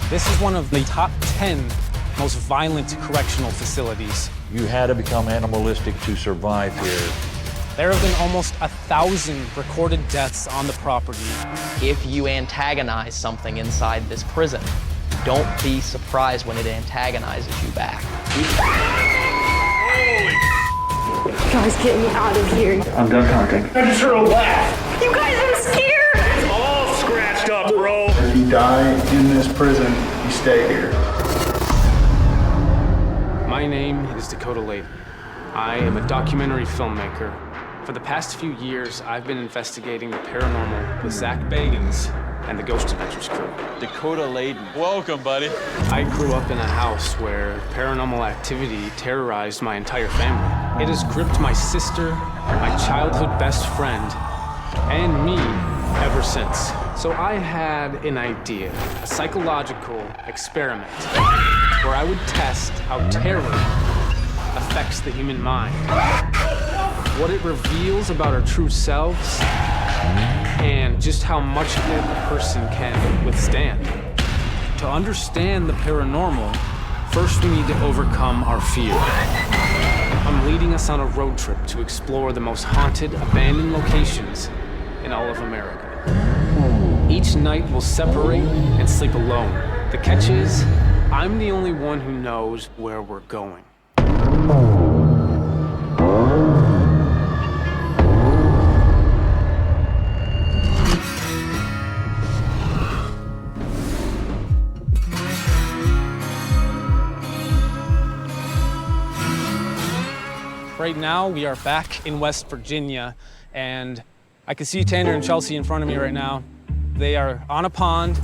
This is one of the top 10 most violent correctional facilities. You had to become animalistic to survive here. There have been almost 1,000 recorded deaths on the property. If you antagonize something inside this prison, don't be surprised when it antagonizes you back. Guys, get me out of here. I'm done talking. I just heard a laugh. You guys, I'm scared. It's all scratched up, bro. If you die in this prison, you stay here. My name is Dakota Layton. I am a documentary filmmaker. For the past few years, I've been investigating the paranormal with Zach Bagans and the Ghost Adventures crew. Dakota Layton. Welcome, buddy. I grew up in a house where paranormal activity terrorized my entire family. It has gripped my sister, my childhood best friend, and me ever since. So I had an idea, a psychological experiment, where I would test how terror affects the human mind, what it reveals about our true selves, and just how much of it a person can withstand. To understand the paranormal, first we need to overcome our fear. I'm leading us on a road trip to explore the most haunted, abandoned locations in all of America. Each night we'll separate and sleep alone. The catch is, I'm the only one who knows where we're going. Right now, we are back in West Virginia, and I can see Tanner and Chelsea in front of me right now. They are on a pond,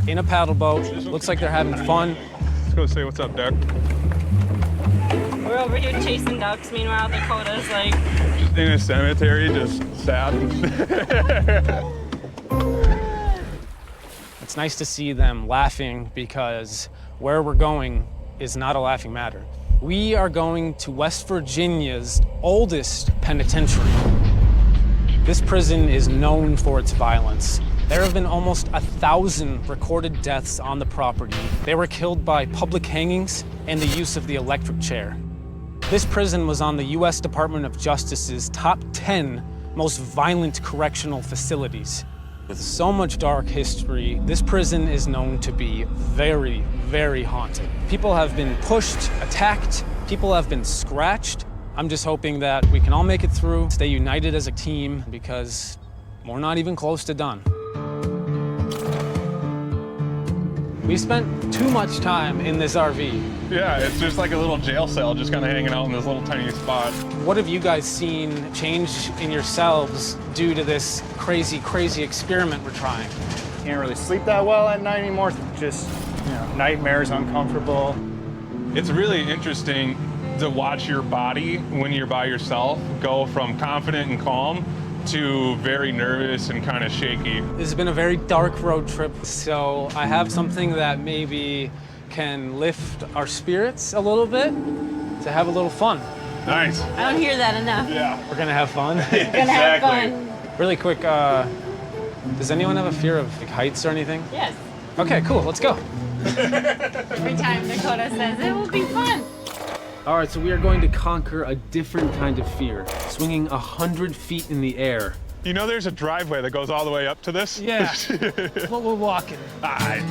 in a paddle boat. Looks like they're having fun. Let's go say what's up, Doug. We're over here chasing ducks. Meanwhile, Dakota's like... In a cemetery, just sad. It's nice to see them laughing because where we're going is not a laughing matter. We are going to West Virginia's oldest penitentiary. This prison is known for its violence. There have been almost 1,000 recorded deaths on the property. They were killed by public hangings and the use of the electric chair. This prison was on the U.S. Department of Justice's top 10 most violent correctional facilities. With so much dark history, this prison is known to be very, very haunted. People have been pushed, attacked, people have been scratched. I'm just hoping that we can all make it through, stay united as a team, because we're not even close to done. We spent too much time in this RV. Yeah, it's just like a little jail cell, just kind of hanging out in this little tiny spot. What have you guys seen change in yourselves due to this crazy, crazy experiment we're trying? Can't really sleep that well at night anymore. Just, nightmares, uncomfortable. It's really interesting to watch your body when you're by yourself go from confident and calm to very nervous and kind of shaky. This has been a very dark road trip, so I have something that maybe can lift our spirits a little bit to have a little fun. Nice. I don't hear that enough. Yeah. We're gonna have fun. We're gonna have fun. Really quick, does anyone have a fear of heights or anything? Yes. Okay, cool, let's go. Every time Dakota says it will be fun. All right, so we are going to conquer a different kind of fear, swinging 100 feet in the air. You know there's a driveway that goes all the way up to this? Yeah, well, we're walking. All right.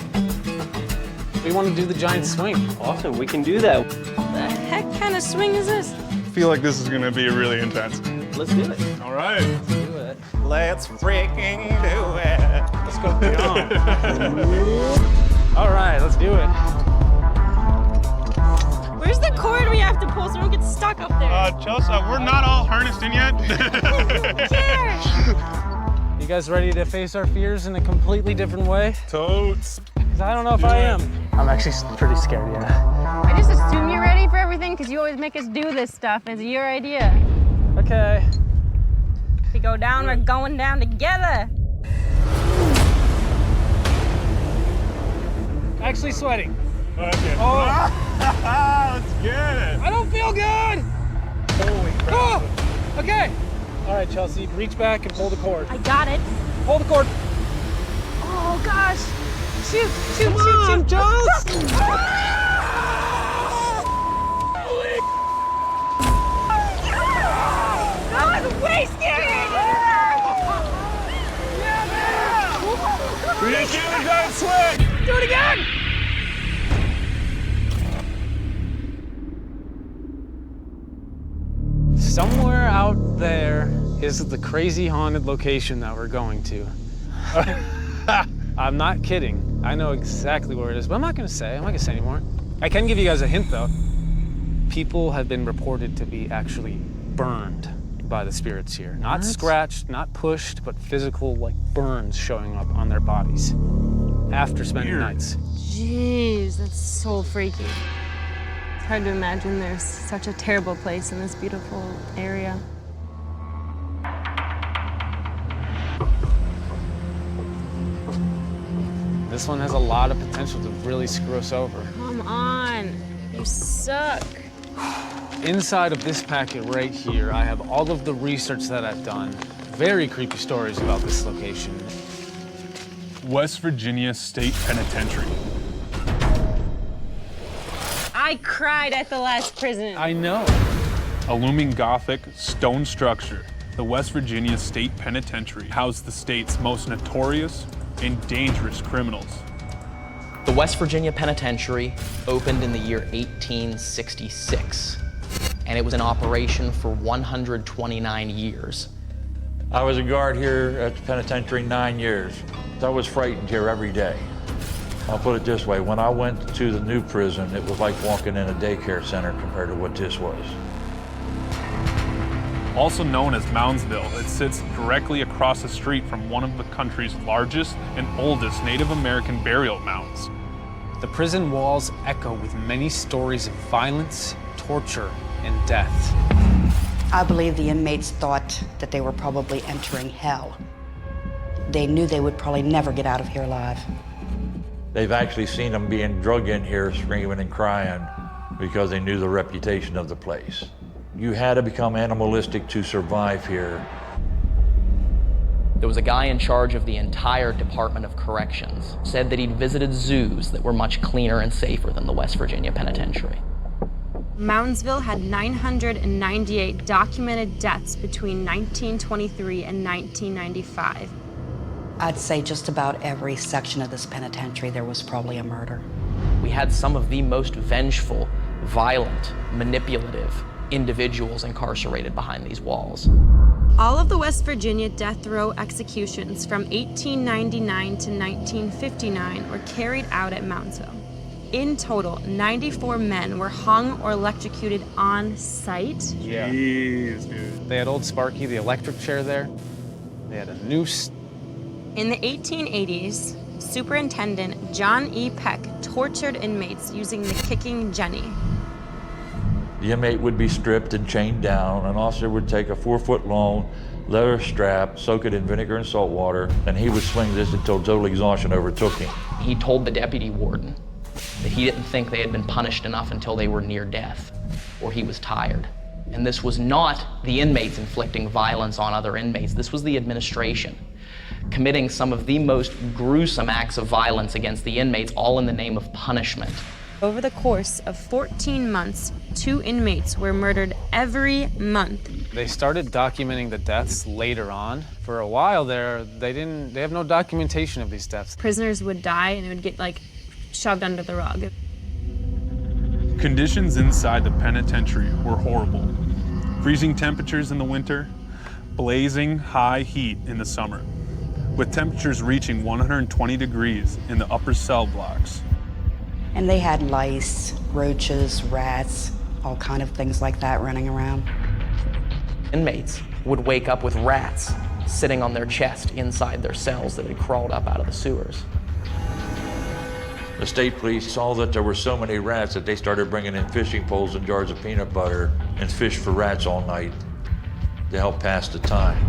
We want to do the giant swing. Awesome, we can do that. What the heck kind of swing is this? I feel like this is going to be really intense. Let's do it. All right. Do it. Let's freaking do it. Let's go beyond. All right, let's do it. Where's the cord we have to pull so we don't get stuck up there? Chelsea, we're not all harnessed in yet. Who cares? You guys ready to face our fears in a completely different way? Totes. 'Cause I don't know if I am. I'm actually pretty scared, yeah. I just assume you're ready for everything because you always make us do this stuff. It's your idea. Okay. If we go down, we're going down together. Actually sweating. Okay. Oh, Let's get it. I don't feel good. Holy crap. Oh, okay. All right, Chelsea, reach back and pull the cord. I got it. Pull the cord. Oh gosh. Shoot, shoot, shoot, shoot. Jones! That was way scary! We didn't get it done, Slick! Do it again! Somewhere out there is the crazy haunted location that we're going to. I'm not kidding. I know exactly where it is, but I'm not gonna say anymore. I can give you guys a hint though. People have been reported to be actually burned by the spirits here. Not scratched, not pushed, but physical like burns showing up on their bodies after spending nights. Jeez, that's so freaky. It's hard to imagine there's such a terrible place in this beautiful area. This one has a lot of potential to really screw us over. Come on, you suck. Inside of this packet right here, I have all of the research that I've done. Very creepy stories about this location. West Virginia State Penitentiary. I cried at the last prison. I know. A looming Gothic stone structure, the West Virginia State Penitentiary housed the state's most notorious and dangerous criminals. The West Virginia Penitentiary opened in the year 1866, and it was in operation for 129 years. I was a guard here at the penitentiary 9 years. I was frightened here every day. I'll put it this way, when I went to the new prison, it was like walking in a daycare center compared to what this was. Also known as Moundsville, it sits directly across the street from one of the country's largest and oldest Native American burial mounds. The prison walls echo with many stories of violence, torture, and death. I believe the inmates thought that they were probably entering hell. They knew they would probably never get out of here alive. They've actually seen them being drug in here screaming and crying because they knew the reputation of the place. You had to become animalistic to survive here. There was a guy in charge of the entire Department of Corrections, said that he'd visited zoos that were much cleaner and safer than the West Virginia Penitentiary. Moundsville had 998 documented deaths between 1923 and 1995. I'd say just about every section of this penitentiary there was probably a murder. We had some of the most vengeful, violent, manipulative individuals incarcerated behind these walls. All of the West Virginia death row executions from 1899 to 1959 were carried out at Moundsville. In total, 94 men were hung or electrocuted on site. Yeah. Jeez, dude. They had old Sparky, the electric chair there. They had a noose. In the 1880s, Superintendent John E. Peck tortured inmates using the kicking Jenny. The inmate would be stripped and chained down. An officer would take a 4-foot-long leather strap, soak it in vinegar and salt water, and he would swing this until total exhaustion overtook him. He told the deputy warden that he didn't think they had been punished enough until they were near death, or he was tired. And this was not the inmates inflicting violence on other inmates. This was the administration committing some of the most gruesome acts of violence against the inmates, all in the name of punishment. Over the course of 14 months, 2 inmates were murdered every month. They started documenting the deaths later on. For a while there, they have no documentation of these deaths. Prisoners would die and it would get shoved under the rug. Conditions inside the penitentiary were horrible. Freezing temperatures in the winter, blazing high heat in the summer, with temperatures reaching 120 degrees in the upper cell blocks. And they had lice, roaches, rats, all kind of things like that running around. Inmates would wake up with rats sitting on their chest inside their cells that had crawled up out of the sewers. The state police saw that there were so many rats that they started bringing in fishing poles and jars of peanut butter and fish for rats all night to help pass the time.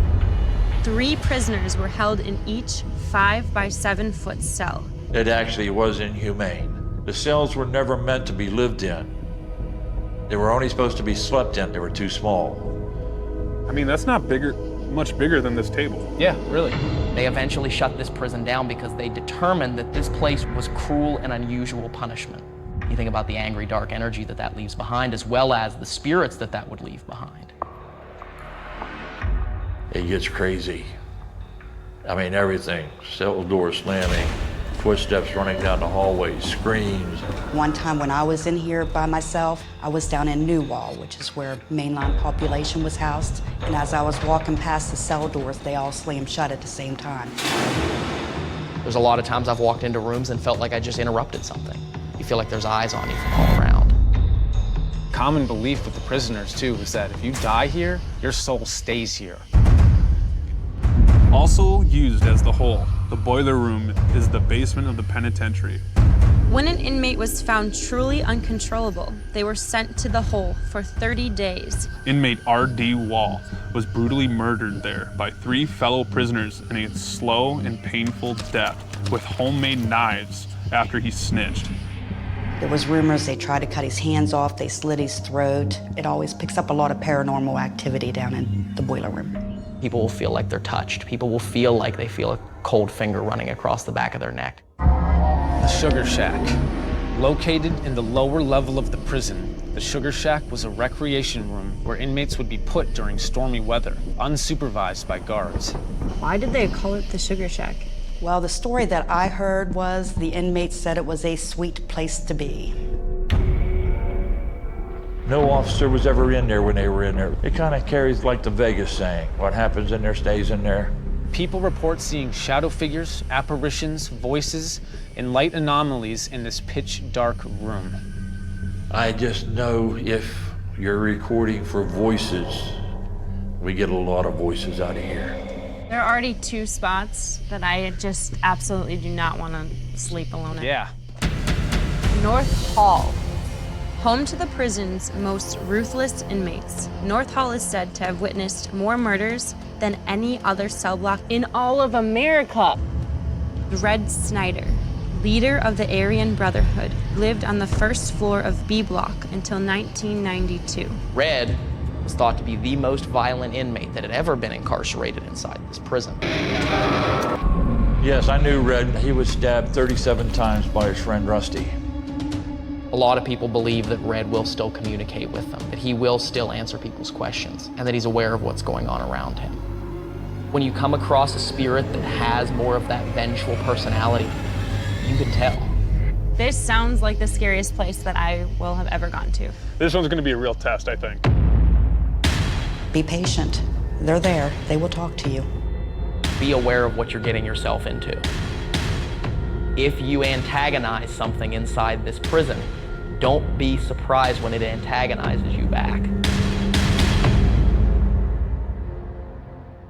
3 prisoners were held in each 5 by 7 foot cell. It actually was inhumane. The cells were never meant to be lived in. They were only supposed to be slept in. They were too small. I mean, that's not bigger much bigger than this table. Yeah, really. They eventually shut this prison down because they determined that this place was cruel and unusual punishment. You think about the angry, dark energy that that leaves behind, as well as the spirits that that would leave behind. It gets crazy. I mean, everything. Cell doors slamming, footsteps running down the hallway, screams. One time when I was in here by myself, I was down in Newwall, which is where mainline population was housed. And as I was walking past the cell doors, they all slammed shut at the same time. There's a lot of times I've walked into rooms and felt like I just interrupted something. You feel like there's eyes on you from all around. Common belief with the prisoners, too, is that if you die here, your soul stays here. Also used as the hole, the boiler room is the basement of the penitentiary. When an inmate was found truly uncontrollable, they were sent to the hole for 30 days. Inmate R.D. Wall was brutally murdered there by 3 fellow prisoners in a slow and painful death with homemade knives after he snitched. There was rumors they tried to cut his hands off, they slit his throat. It always picks up a lot of paranormal activity down in the boiler room. People will feel like they're touched. People will feel like they feel a cold finger running across the back of their neck. The Sugar Shack. Located in the lower level of the prison, the Sugar Shack was a recreation room where inmates would be put during stormy weather, unsupervised by guards. Why did they call it the Sugar Shack? Well, the story that I heard was the inmates said it was a sweet place to be. No officer was ever in there when they were in there. It kind of carries like the Vegas saying, what happens in there stays in there. People report seeing shadow figures, apparitions, voices, and light anomalies in this pitch-dark room. I just know if you're recording for voices, we get a lot of voices out of here. There are already 2 spots that I just absolutely do not want to sleep alone in. Yeah. North Hall. Home to the prison's most ruthless inmates, North Hall is said to have witnessed more murders than any other cell block in all of America. Red Snyder, leader of the Aryan Brotherhood, lived on the first floor of B Block until 1992. Red was thought to be the most violent inmate that had ever been incarcerated inside this prison. Yes, I knew Red. He was stabbed 37 times by his friend Rusty. A lot of people believe that Red will still communicate with them, that he will still answer people's questions, and that he's aware of what's going on around him. When you come across a spirit that has more of that vengeful personality, you can tell. This sounds like the scariest place that I will have ever gone to. This one's gonna be a real test, I think. Be patient. They're there. They will talk to you. Be aware of what you're getting yourself into. If you antagonize something inside this prison, don't be surprised when it antagonizes you back.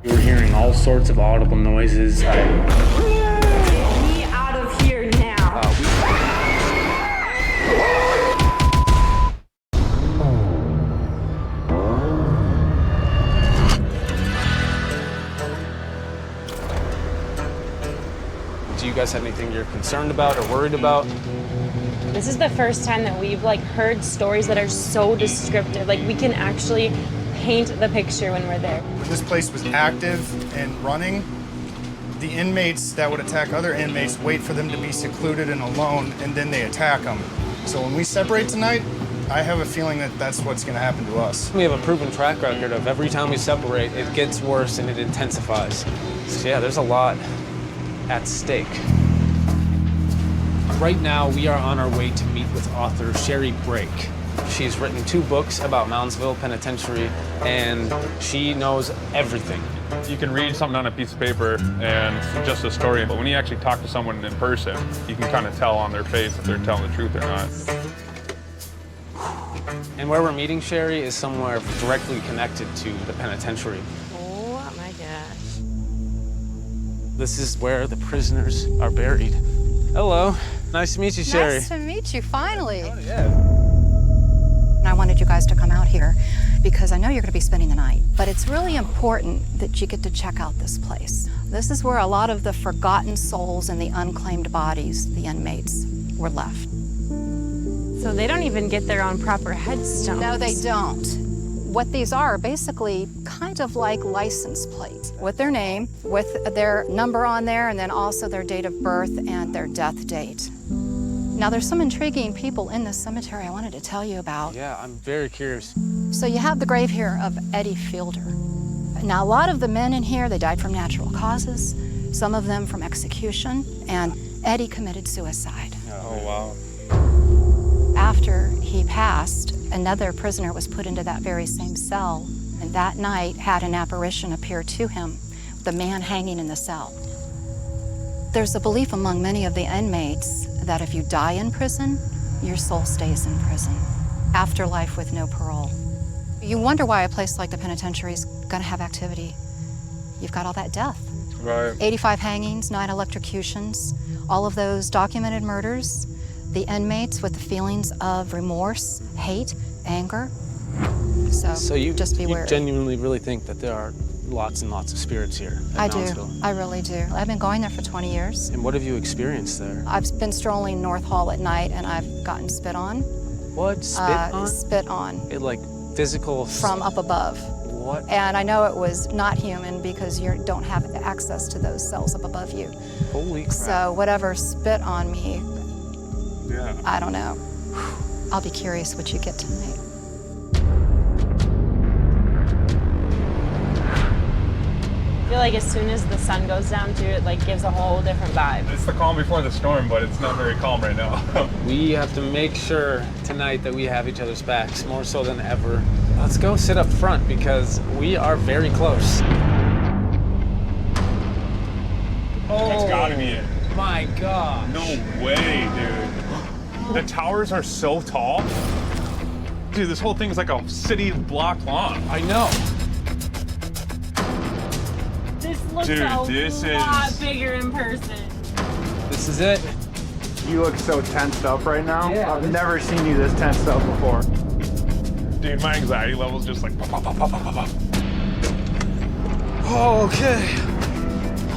We were hearing all sorts of audible noises. Get me out of here now. Do you guys have anything you're concerned about or worried about? This is the first time that we've heard stories that are so descriptive. We can actually paint the picture when we're there. When this place was active and running, the inmates that would attack other inmates wait for them to be secluded and alone, and then they attack them. So when we separate tonight, I have a feeling that that's what's going to happen to us. We have a proven track record of every time we separate, it gets worse and it intensifies. So yeah, there's a lot at stake. Right now, we are on our way to meet with author Sherry Brake. She's written 2 books about Moundsville Penitentiary, and she knows everything. You can read something on a piece of paper and it's just a story, but when you actually talk to someone in person, you can kind of tell on their face if they're telling the truth or not. And where we're meeting Sherry is somewhere directly connected to the penitentiary. Oh my gosh. This is where the prisoners are buried. Hello. Nice to meet you, Sherry. Nice to meet you, finally. Oh, yeah. I wanted you guys to come out here because I know you're going to be spending the night, but it's really important that you get to check out this place. This is where a lot of the forgotten souls and the unclaimed bodies, the inmates, were left. So they don't even get their own proper headstones. No, they don't. What these are basically kind of like license plates with their name, with their number on there, and then also their date of birth and their death date. Now, there's some intriguing people in this cemetery I wanted to tell you about. Yeah, I'm very curious. So you have the grave here of Eddie Fielder. Now, a lot of the men in here, they died from natural causes, some of them from execution, and Eddie committed suicide. Oh, wow. After he passed, another prisoner was put into that very same cell, and that night had an apparition appear to him, the man hanging in the cell. There's a belief among many of the inmates that if you die in prison, your soul stays in prison. Afterlife with no parole. You wonder why a place like the penitentiary is gonna have activity. You've got all that death. Right. 85 hangings, 9 electrocutions, all of those documented murders, the inmates with the feelings of remorse, hate, anger. So you just be wary. You genuinely really think that there are lots and lots of spirits here at I do. Moundsville? I really do. I've been going there for 20 years. And what have you experienced there? I've been strolling North Hall at night and I've gotten spit on. What? Spit on? Spit on. It like physical... From up above. What? And I know it was not human because you don't have access to those cells up above you. Holy crap. So whatever spit on me, Yeah. I don't know. I'll be curious what you get tonight. I feel like as soon as the sun goes down too, it like gives a whole different vibe. It's the calm before the storm, but it's not very calm right now. We have to make sure tonight that we have each other's backs, more so than ever. Let's go sit up front because we are very close. It's gotta be it. My God. No way, dude. The towers are so tall. Dude, this whole thing is like a city block long. I know. This looks Dude, a this lot is- bigger in person. This is it. You look so tensed up right now. Yeah, I've never seen you this tensed up before. Dude, my anxiety level's just like pop, pop, pop, pop, pop, pop. Oh, okay.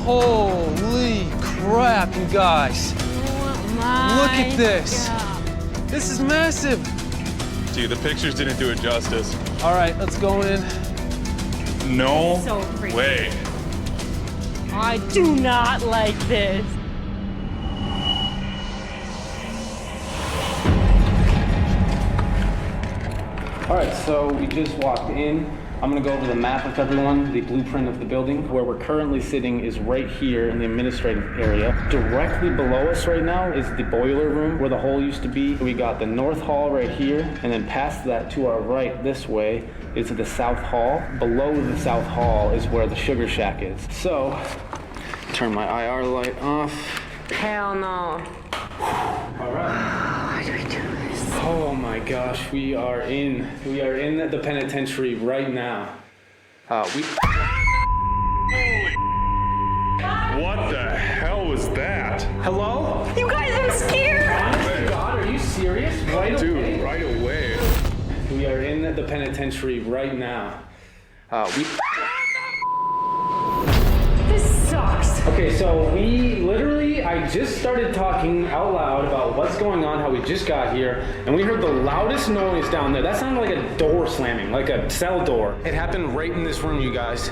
Holy crap, you guys. Oh my Look at this. God. This is massive. Dude, the pictures didn't do it justice. All right, let's go in. No So creepy. way. I do not like this. All right, so we just walked in. I'm gonna go over the map with everyone, the blueprint of the building. Where we're currently sitting is right here in the administrative area. Directly below us right now is the boiler room where the hole used to be. We got the North Hall right here, and then past that to our right this way is the South Hall. Below the South Hall is where the Sugar Shack is. So, turn my IR light off. Hell no. All right. Why do we do this? Oh my gosh, we are in the penitentiary right now. Holy. What the hell was that? Hello? You guys, I'm scared. Honest to God, are you serious? Right away? Dude, right away. We are in the penitentiary right now. This sucks. Okay, so I just started talking out loud about what's going on, how we just got here, and we heard the loudest noise down there. That sounded like a door slamming, like a cell door. It happened right in this room, you guys.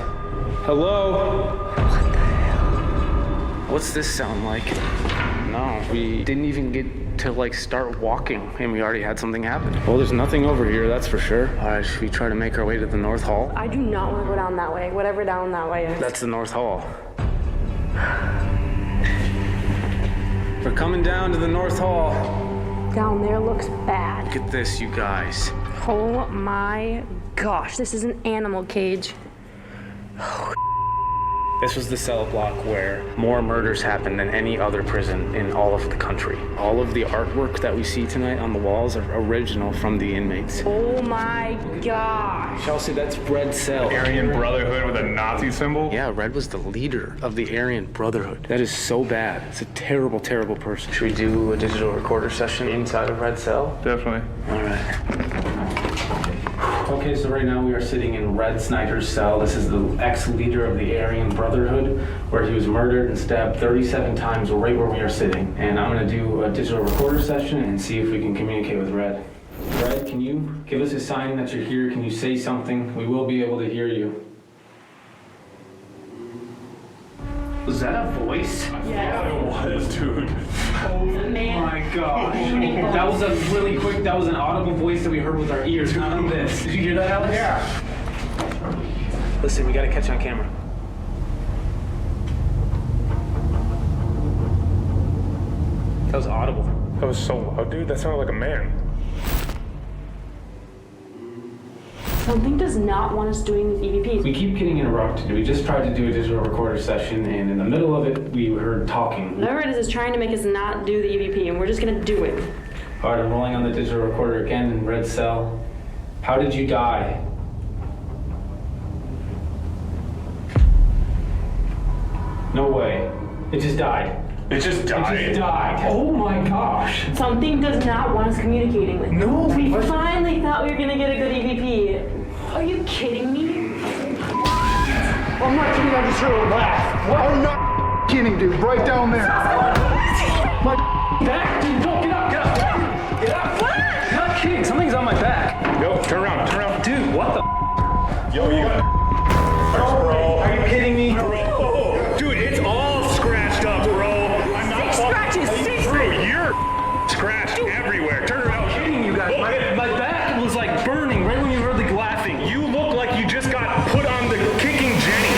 Hello? What the hell? What's this sound like? No, we didn't even get to like start walking and we already had something happen. Well, there's nothing over here, that's for sure. All right, should we try to make our way to the North Hall? I do not want to go down that way, whatever down that way is. That's the North Hall. We're coming down to the North Hall. Down there looks bad. Look at this, you guys. Oh my gosh, this is an animal cage. This was the cell block where more murders happened than any other prison in all of the country. All of the artwork that we see tonight on the walls are original from the inmates. Oh my gosh. Chelsea, that's Red Cell. Aryan Brotherhood with a Nazi symbol? Yeah, Red was the leader of the Aryan Brotherhood. That is so bad. It's a terrible, terrible person. Should we do a digital recorder session inside of Red Cell? Definitely. All right. Okay, so right now we are sitting in Red Snyder's cell. This is the ex-leader of the Aryan Brotherhood, where he was murdered and stabbed 37 times right where we are sitting. And I'm gonna do a digital recorder session and see if we can communicate with Red. Fred, can you give us a sign that you're here? Can you say something? We will be able to hear you. Was that a voice? Yeah, it was, dude. Oh my gosh. That was a really quick, that was an audible voice that we heard with our ears, not on this. Did you hear that, Alex? Yeah. Listen, we gotta catch on camera. That was audible. That was so loud, dude. That sounded like a man. Something does not want us doing these EVPs. We keep getting interrupted. We just tried to do a digital recorder session, and in the middle of it, we heard talking. Whatever it is trying to make us not do the EVP, and we're just gonna do it. All right, I'm rolling on the digital recorder again in red cell. How did you die? No way. It just died. It just died. It just died. Oh my gosh. Something does not want us communicating with. No. We finally thought we were gonna get a good EVP. Are you kidding me? I'm not kidding, I just heard a laugh. What? I'm not kidding, dude. Right down there. My back, dude. Don't get up. Get up. Get up. What? I'm not kidding. Something's on my back. Yo, turn around. Turn around. Dude, what the? Yo, you got. Bro. Are you kidding me? Bro. Dude, it's all scratched up, bro. I'm not Scratches. Bro, you're scratched everywhere. Turn around. I'm kidding you guys. My back was like burning right when you heard the laughing. You look like you just got put on the kicking Jenny.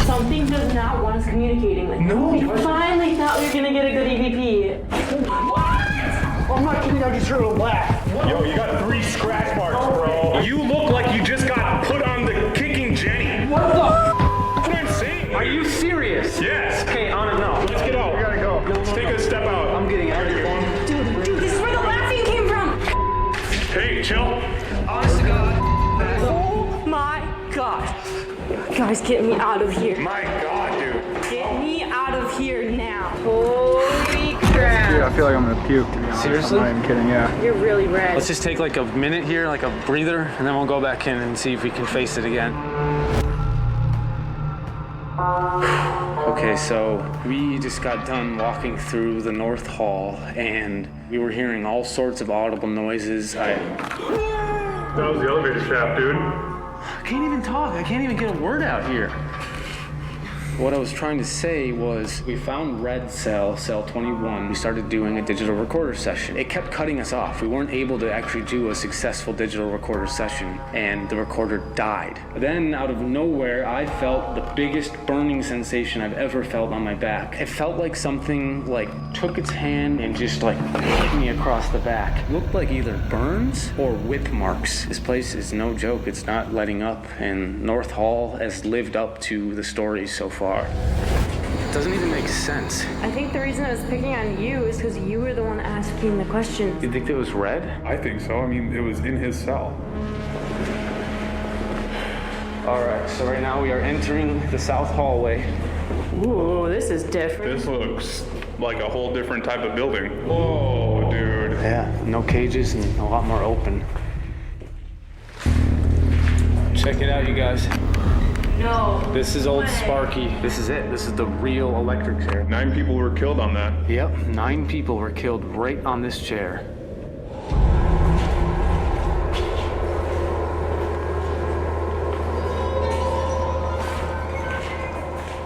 Something does not want us communicating with. No. We finally thought we were gonna get a good EVP. I'm not kidding, I just heard a laugh. Yo, you got 3 scratch marks, bro. You look like you just got put on the kicking Jenny. What the? That's what I'm saying. Are you serious? Yes. Okay, on and off. Let's get out. We gotta go. Let's take a step out. I'm getting out of here. Dude, this is where the laughing came from. Hey, chill. Honest to God. Oh my gosh. Guys, get me out of here. My God, dude. Get me out of here now. Holy crap. Dude, I feel like I'm gonna puke, to be honest. Seriously? I'm not even kidding, yeah. You're really red. Let's just take like a minute here, like a breather, and then we'll go back in and see if we can face it again. Okay, so we just got done walking through the North Hall, and we were hearing all sorts of audible noises. That was the elevator shaft, dude. I can't even talk. I can't even get a word out here. What I was trying to say was we found red cell 21. We started doing a digital recorder session. It kept cutting us off. We weren't able to actually do a successful digital recorder session, and the recorder died. Then out of nowhere, I felt the biggest burning sensation I've ever felt on my back. It felt like something like took its hand and just like hit me across the back. It looked like either burns or whip marks. This place is no joke. It's not letting up, and North Hall has lived up to the stories so far. It doesn't even make sense. I think the reason I was picking on you is because you were the one asking the questions. You think it was red? I think so. I mean, it was in his cell. All right, so right now we are entering the south hallway. Ooh, this is different. This looks like a whole different type of building. Whoa, dude. Yeah, no cages and a lot more open. Check it out, you guys. No. This is old Sparky. This is it. This is the real electric chair. 9 people were killed on that. Yep, 9 people were killed right on this chair.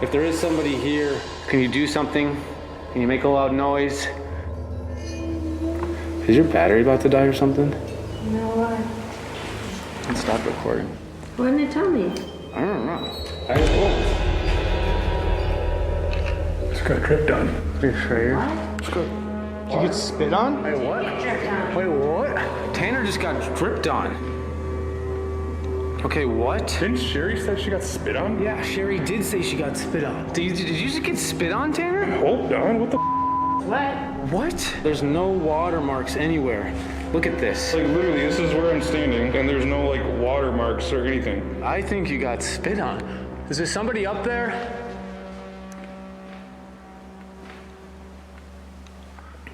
If there is somebody here, can you do something? Can you make a loud noise? Is your battery about to die or something? No, why? Let's stop recording. Why didn't they tell me? I don't know. I just won't. Just got tripped on. Are you sure? Did you get spit on? Wait, what? Wait, what? Tanner just got dripped on. Okay, what? Didn't Sherry say she got spit on? Yeah, Sherry did say she got spit on. Did you just get spit on, Tanner? Hold on, what the What? What? There's no watermarks anywhere. Look at this. Like literally, this is where I'm standing, and there's no like watermarks or anything. I think you got spit on. Is there somebody up there?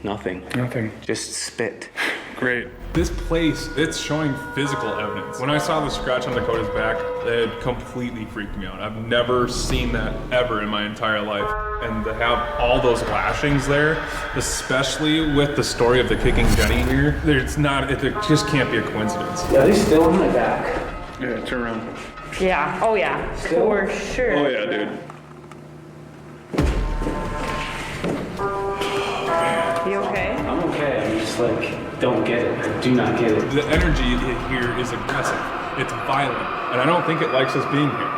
Nothing. Nothing. Just spit. Great. This place, it's showing physical evidence. When I saw the scratch on Dakota's back, it completely freaked me out. I've never seen that ever in my entire life. And to have all those lashings there, especially with the story of the kicking Jenny here, it just can't be a coincidence. Yeah, he's still on my back. Yeah, turn around. Yeah, oh yeah, for sure. Oh yeah, dude. You okay? I'm okay. I'm just don't get it. I do not get it. The energy here is aggressive. It's violent. And I don't think it likes us being here.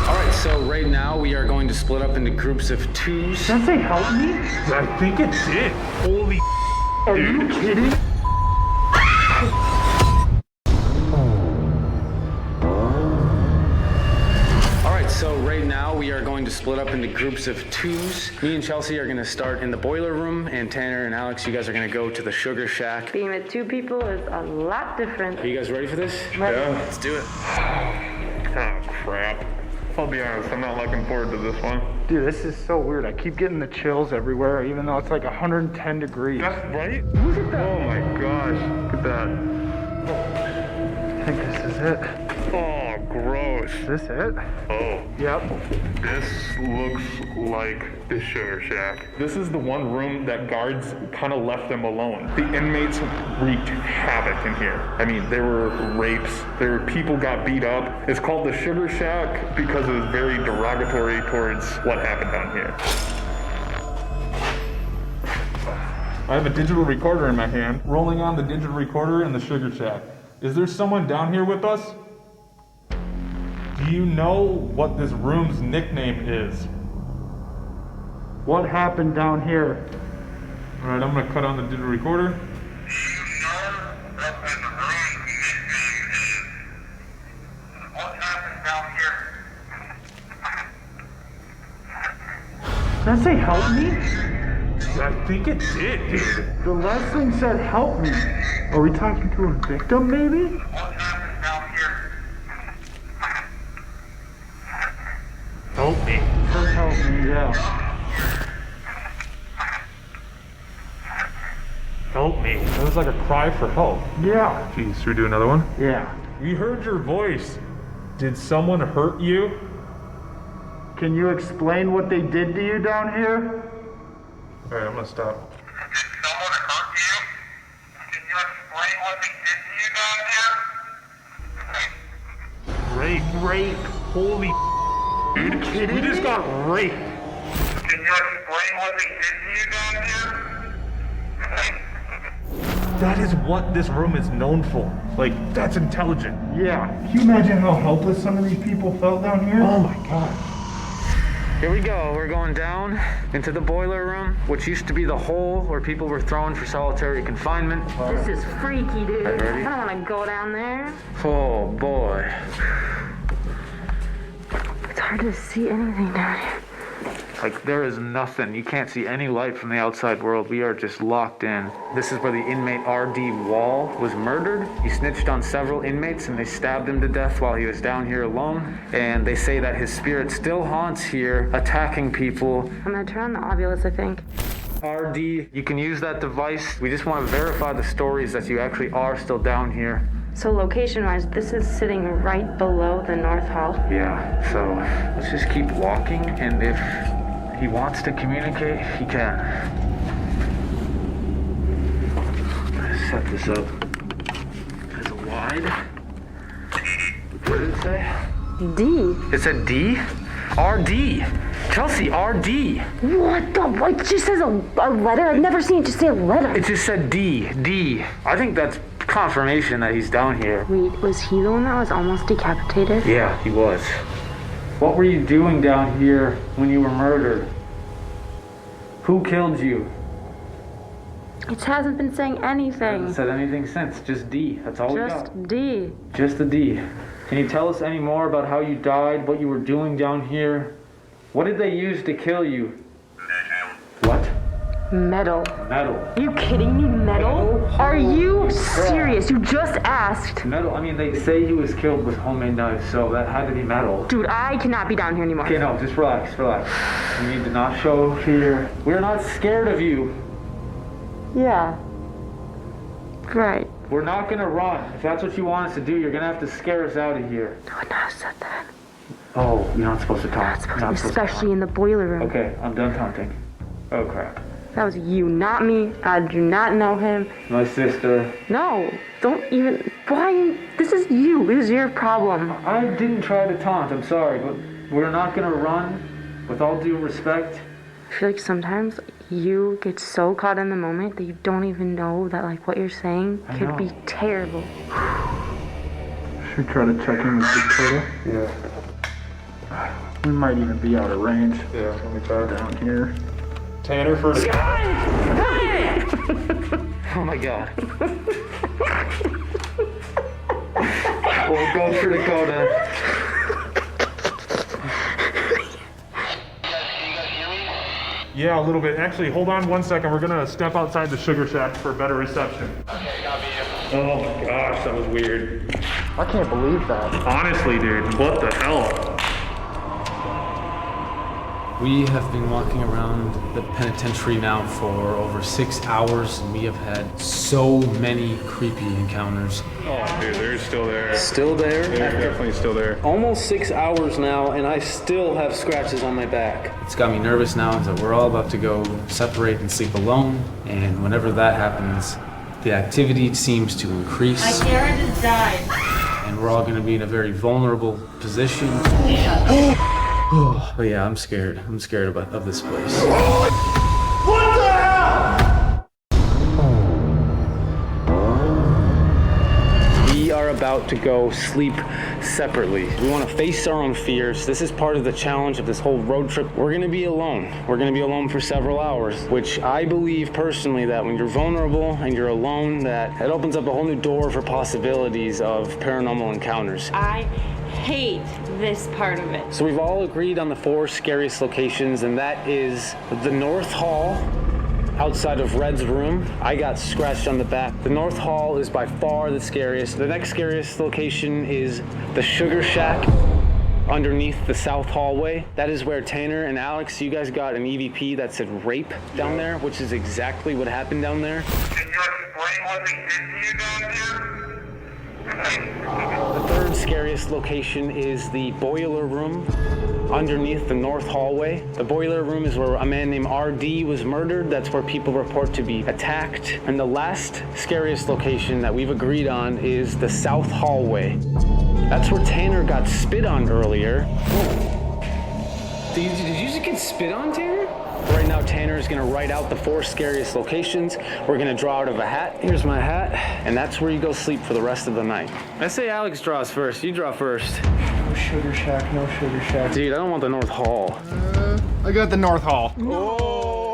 All right, so right now we are going to split up into groups of 2s. Sensei, help me? I think it did. Holy Are you kidding? So right now we are going to split up into groups of 2s. Me and Chelsea are going to start in the boiler room, and Tanner and Alex, you guys are going to go to the sugar shack. Being with 2 people is a lot different. Are you guys ready for this? Yeah. Let's do it. Oh, crap. I'll be honest, I'm not looking forward to this one. Dude, this is so weird. I keep getting the chills everywhere, even though it's like 110 degrees. That's right? Look at that. Oh my gosh. Look at that. I think this is it. Oh, gross. Is this it? Oh. Yep. This looks like the sugar shack. This is the one room that guards kind of left them alone. The inmates wreaked havoc in here. I mean, there were rapes, people got beat up. It's called the sugar shack because it was very derogatory towards what happened down here. I have a digital recorder in my hand, rolling on the digital recorder in the sugar shack. Is there someone down here with us? Do you know what this room's nickname is? What happened down here? All right, I'm gonna cut on the digital recorder. Sensei, help me? I think it did, dude. The last thing said help me. Are we talking to a victim, maybe? Help me. Please help me, yeah. Help me. That was like a cry for help. Yeah. Geez, should we do another one? Yeah. We heard your voice. Did someone hurt you? Can you explain what they did to you down here? All right, I'm gonna stop. Did someone hurt you? Can you explain what they did to you down here? Rape. Holy dude. We just got raped. Can you explain what they did to you down here? That is what this room is known for. Like, that's intelligent. Yeah. Can you imagine how helpless some of these people felt down here? Oh my god. Here we go. We're going down into the boiler room, which used to be the hole where people were thrown for solitary confinement. This is freaky, dude. Right, ready? I don't want to go down there. Oh boy. It's hard to see anything down here. Like, there is nothing. You can't see any light from the outside world. We are just locked in. This is where the inmate R.D. Wall was murdered. He snitched on several inmates and they stabbed him to death while he was down here alone. And they say that his spirit still haunts here, attacking people. I'm gonna turn on the Ovilus, I think. R.D., you can use that device. We just want to verify the stories that you actually are still down here. So location-wise, this is sitting right below the North Hall. Yeah, so let's just keep walking, and if he wants to communicate, he can. Set this up as a wide. What did it say? D. It said D? RD. Chelsea, RD. What the? It just says a letter? I've never seen it just say a letter. It just said D. D. I think that's confirmation that he's down here. Wait, was he the one that was almost decapitated? Yeah, he was. What were you doing down here when you were murdered? Who killed you? It hasn't been saying anything. I haven't said anything since. Just D. That's all we got. Just D. Just the D. Can you tell us any more about how you died, what you were doing down here? What did they use to kill you? What? Metal. Metal. Are you kidding me? Metal? Are you serious? You just asked. Metal? I mean, they say he was killed with homemade knives, so that had to be metal. Dude, I cannot be down here anymore. Okay, no, just relax, relax. You need to not show fear. We're not scared of you. Yeah. Right. We're not gonna run. If that's what you want us to do, you're gonna have to scare us out of here. I would not have said that. Oh, you're not supposed to talk. Especially in the boiler room. Okay, I'm done taunting. Oh crap. That was you, not me. I do not know him. My sister. No, don't even. Why? This is you. This is your problem. I didn't try to taunt, I'm sorry, but we're not gonna run. With all due respect. I feel like sometimes you get so caught in the moment that you don't even know that like what you're saying could be terrible. Should try to check in with Dakota. Yeah. We might even be out of range. Yeah, let me try down here. Tanner first. Oh my god. We'll go for Dakota. Yeah, a little bit. Actually, hold on 1 second. We're gonna step outside the Sugar Shack for better reception. Oh my gosh, that was weird. I can't believe that. Honestly, dude, what the hell? We have been walking around the penitentiary now for over 6 hours, and we have had so many creepy encounters. Oh, dude, they're still there. Still there? They're definitely still there. Almost 6 hours now, and I still have scratches on my back. It's got me nervous now that we're all about to go separate and sleep alone, and whenever that happens, the activity seems to increase. My Karen just died. And we're all going to be in a very vulnerable position. But yeah, I'm scared. I'm scared of this place. What the hell? We are about to go sleep separately. We want to face our own fears. This is part of the challenge of this whole road trip. We're going to be alone. We're going to be alone for several hours, which I believe personally that when you're vulnerable and you're alone, that it opens up a whole new door for possibilities of paranormal encounters. I hate this part of it. So we've all agreed on the 4 scariest locations, and that is the North Hall outside of Red's room. I got scratched on the back. The North Hall is by far the scariest. The next scariest location is the Sugar Shack underneath the South Hallway. That is where Tanner and Alex, you guys got an EVP that said rape down there, which is exactly what happened down there. Can you explain what they did to you down here? The 3rd scariest location is the boiler room underneath the North Hallway. The boiler room is where a man named RD was murdered. That's where people report to be attacked. And the last scariest location that we've agreed on is the South Hallway. That's where Tanner got spit on earlier. Did you just get spit on, Tanner? Right now, Tanner is gonna write out the 4 scariest locations. We're gonna draw out of a hat. Here's my hat, and that's where you go sleep for the rest of the night. I say Alex draws first. You draw first. No Sugar Shack, no Sugar Shack. Dude, I don't want the North Hall. I got the North Hall. Oh.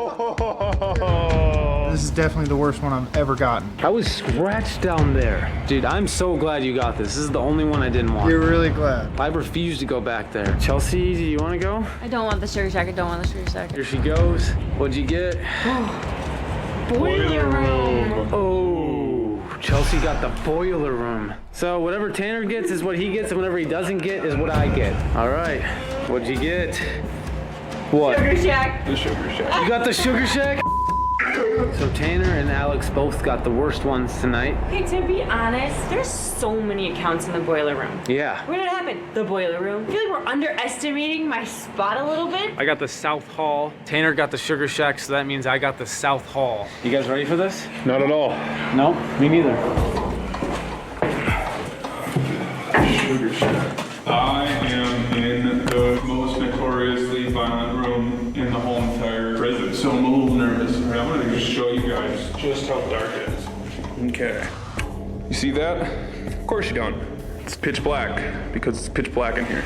This is definitely the worst one I've ever gotten. I was scratched down there. Dude, I'm so glad you got this. This is the only one I didn't want. You're really glad. I refuse to go back there. Chelsea, do you want to go? I don't want the Sugar Shack. I don't want the Sugar Shack. Here she goes. What'd you get? Boiler room. Oh, Chelsea got the boiler room. So whatever Tanner gets is what he gets, and whatever he doesn't get is what I get. All right, what'd you get? What? Sugar Shack. The Sugar Shack. You got the Sugar Shack? So Tanner and Alex both got the worst ones tonight. Okay, to be honest, there's so many accounts in the boiler room. Yeah. Where did it happen? The boiler room. I feel like we're underestimating my spot a little bit. I got the South Hall. Tanner got the Sugar Shack, so that means I got the South Hall. You guys ready for this? Not at all. No, me neither. Sugar Shack. I am in the most notoriously violent room in the whole entire prison, so I'm a little nervous. All right, I'm gonna just show you guys just how dark it is. Okay. You see that? Of course you don't. It's pitch black, because it's pitch black in here.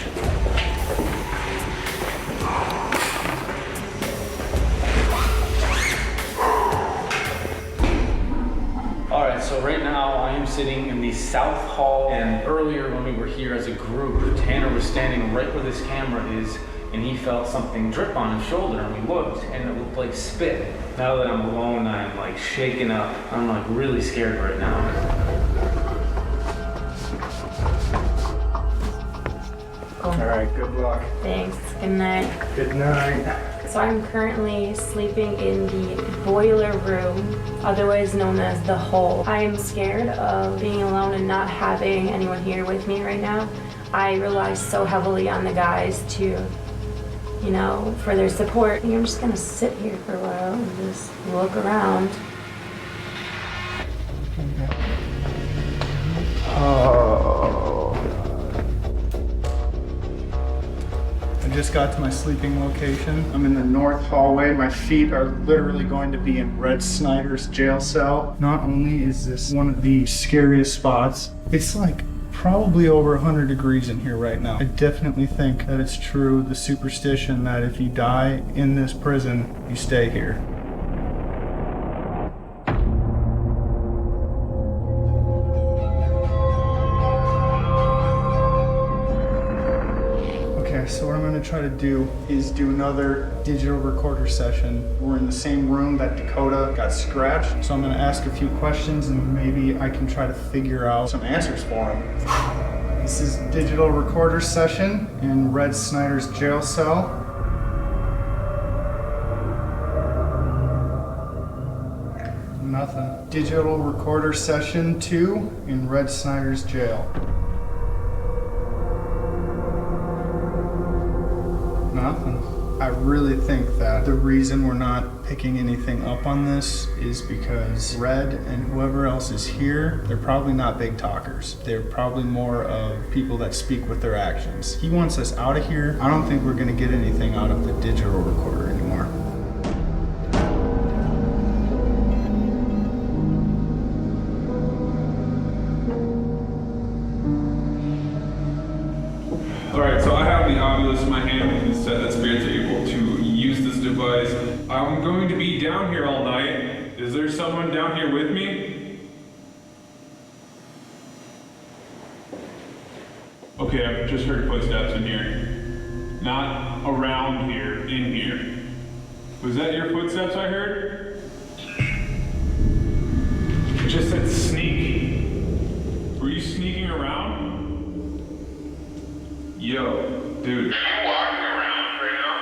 All right, so right now I am sitting in the South Hall, and earlier when we were here as a group, Tanner was standing right where this camera is, and he felt something drip on his shoulder, and we looked, and it looked like spit. Now that I'm alone, I'm like shaken up. I'm like really scared right now. All right, good luck. Thanks. Good night. Good night. So I'm currently sleeping in the boiler room, otherwise known as the hole. I am scared of being alone and not having anyone here with me right now. I rely so heavily on the guys to, you know, for their support. I think I'm just gonna sit here for a while and just look around. Oh. I just got to my sleeping location. I'm in the north hallway. My feet are literally going to be in Red Snyder's jail cell. Not only is this one of the scariest spots, it's like probably over 100 degrees in here right now. I definitely think that it's true, the superstition that if you die in this prison, you stay here. So what I'm going to try to do is do another digital recorder session. We're in the same room that Dakota got scratched. So I'm going to ask a few questions and maybe I can try to figure out some answers for him. This is digital recorder session in Red Snyder's jail cell. Nothing. Digital recorder session 2 in Red Snyder's jail. Nothing. I really think that the reason we're not picking anything up on this is because Red and whoever else is here, they're probably not big talkers. They're probably more of people that speak with their actions. He wants us out of here. I don't think we're gonna get anything out of the digital recorder anymore. Alright, so I have the Oculus in my hand and said that spirits are able to use this device. I'm going to be down here all night. Is there someone down here with me? Okay, I've just heard footsteps in here. Not around here, in here. Was that your footsteps I heard? It just said sneak. Were you sneaking around? Yo, dude. Are you walking around right now?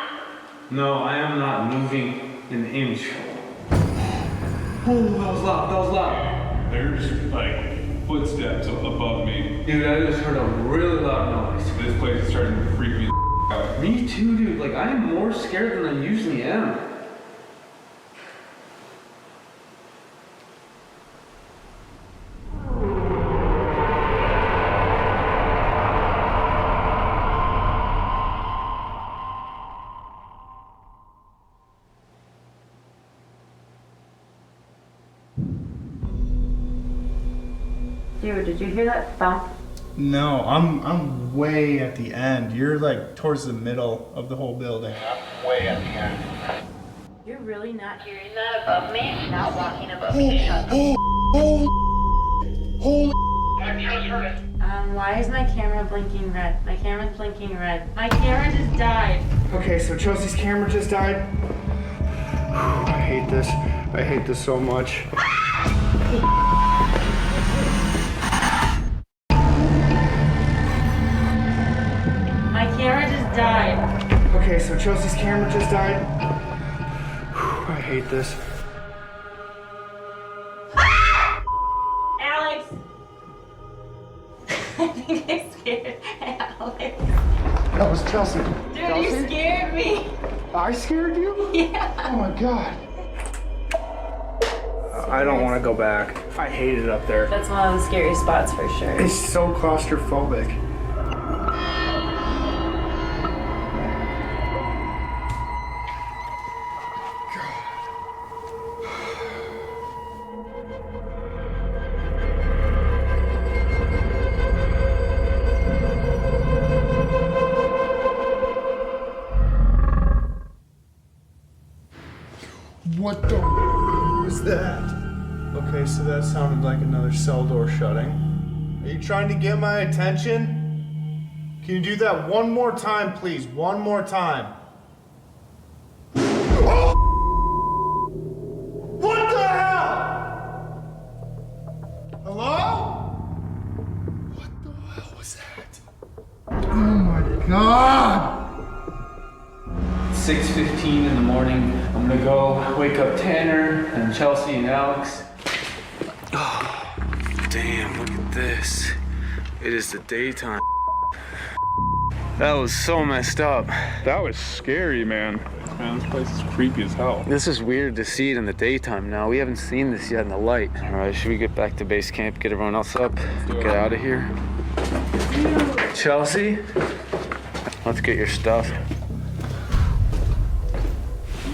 No, I am not moving an inch. Oh, that was loud, that was loud. There's like footsteps above me. Dude, I just heard a really loud noise. This place is starting to freak me out. Me too, dude. Like, I am more scared than I usually am. Dude, did you hear that thump? No, I'm way at the end. You're like towards the middle of the whole building. I'm way at the end. You're really not hearing Not above me, not walking above me. Holy I just heard it. Why is my camera blinking red? My camera's blinking red. My camera just died. Okay, so Chelsea's camera just died. I hate this. I hate this so much. My camera just died. Okay, so Chelsea's camera just died. I hate this. Alex! I think I scared Alex. That was Chelsea. Dude, Chelsea? you scared me. I scared you? Yeah. Oh my god. I don't want to go back. I hate it up there. That's one of the scariest spots for sure. It's so claustrophobic. What the was that? Okay, so that sounded like another cell door shutting. Are you trying to get my attention? Can you do that one more time, please? One more time. Oh! What the hell? Hello? What the hell was that? Oh my god! 6:15 8:15 in the morning. I'm gonna go wake up Tanner and Chelsea and Alex. Oh, damn, look at this. It is the daytime. That was so messed up. That was scary, man. Man, this place is creepy as hell. This is weird to see it in the daytime now. We haven't seen this yet in the light. All right, should we get back to base camp, get everyone else up, get out of here? Chelsea, let's get your stuff.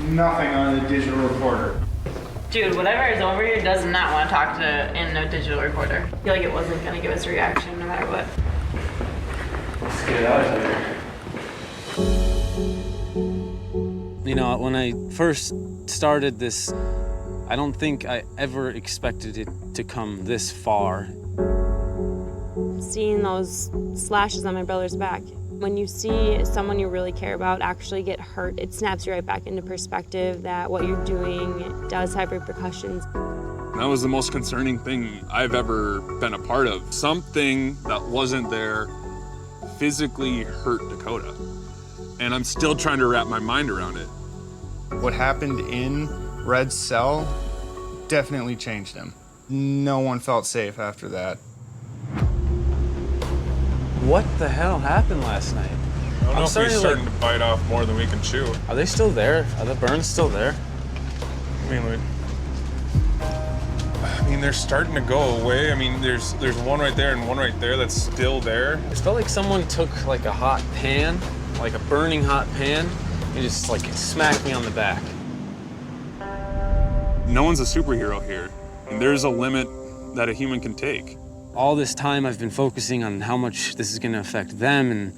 Nothing on the digital recorder. Dude, whatever is over here does not want to talk to in a digital recorder. I feel like it wasn't going to give us a reaction no matter what. Let's get out of here. You know, when I first started this, I don't think I ever expected it to come this far. Seeing those slashes on my brother's back, when you see someone you really care about actually get hurt, it snaps you right back into perspective that what you're doing does have repercussions. That was the most concerning thing I've ever been a part of. Something that wasn't there physically hurt Dakota. And I'm still trying to wrap my mind around it. What happened in Red's cell definitely changed him. No one felt safe after that. What the hell happened last night? I don't know if we're starting to bite off more than we can chew. Are they still there? Are the burns still there? I mean, they're starting to go away. I mean, there's one right there and one right there that's still there. It felt like someone took like a hot pan, like a burning hot pan, and just like smacked me on the back. No one's a superhero here. And there's a limit that a human can take. All this time I've been focusing on how much this is gonna affect them, and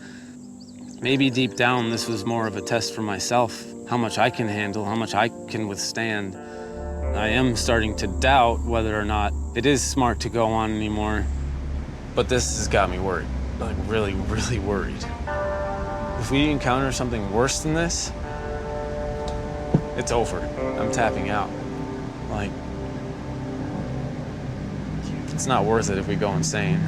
maybe deep down this was more of a test for myself, how much I can handle, how much I can withstand. I am starting to doubt whether or not it is smart to go on anymore, but this has got me worried, like really, really worried. If we encounter something worse than this, it's over. I'm tapping out. Like, it's not worth it if we go insane.